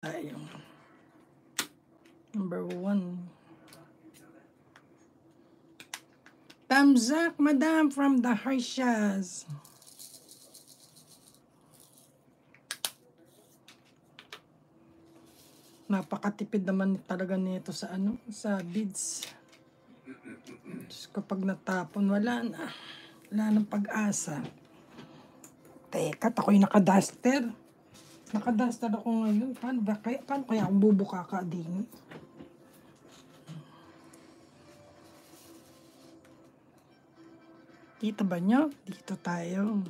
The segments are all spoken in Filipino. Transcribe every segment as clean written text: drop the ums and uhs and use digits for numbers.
Ayun. Number 1. Thumbs up, madam, from the Harshas. Napakatipid naman talaga nito sa sa beads. Kapag natapon, wala nang pag-asa. Teka, ako'y nakaduster. Nakaduster ako ngayon. Paano kaya akong bubuka ka din? Kita ba nyo? Dito tayo.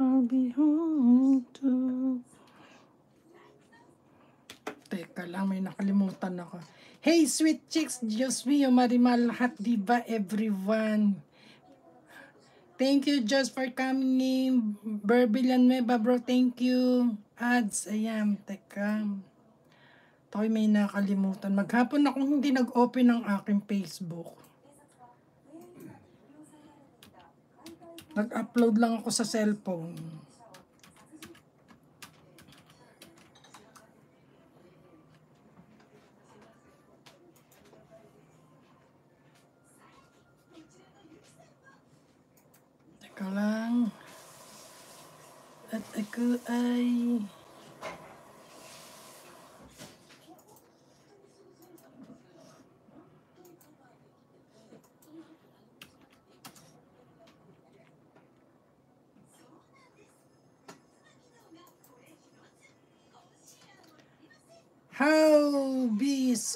I'll be home too. Teka lang, may nakalimutan ako. Hey, sweet chicks, Diyos mio, marimal lahat, diba, everyone? Thank you, just for coming in. Berbilan Meba, bro, thank you. Ads, ayan, teka. Toy, may nakalimutan. Maghapon akong hindi nag-open ng aking Facebook. Nag-upload lang ako sa cellphone. Teka lang. At ako ay... How bis?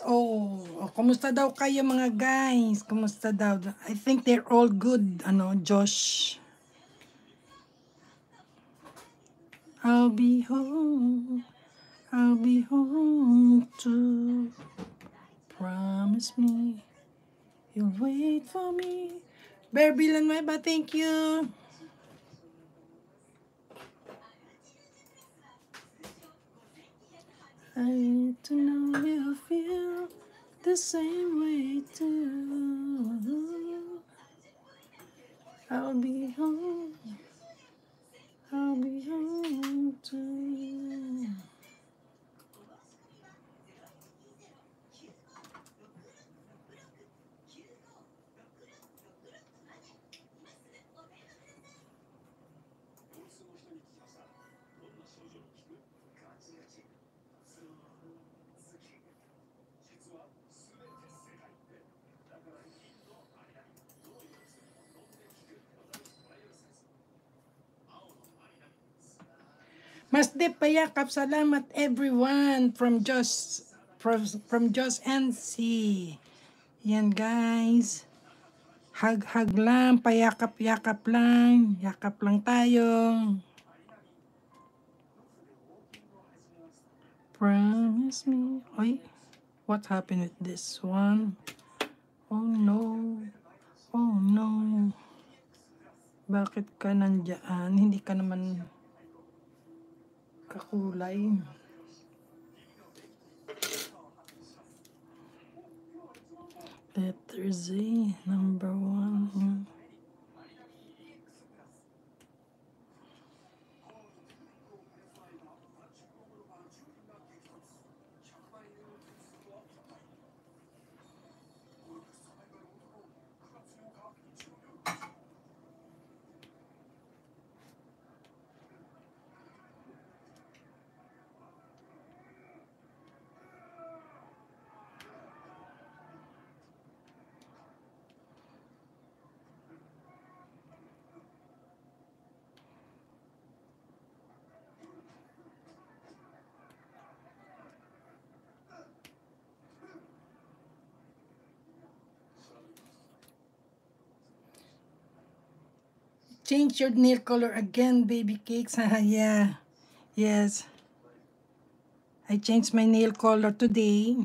Kumusta daw kayo mga guys? Kumusta daw? I think they're all good. Josh. I'll be home too. Promise me you'll wait for me. Berbilan Nueva, thank you. I need to know you feel the same way too. I'll be home too. Mas de payakap, salamat everyone from Josh NC. Yan guys. Hug lang, payakap lang. Yakap lang tayo. Promise me. Oy, what happened with this one? Oh no. Bakit ka nandyan? Hindi ka naman kakulay. Letter Z, number 1. Change your nail color again, baby cakes. Yeah. Yes. I changed my nail color today.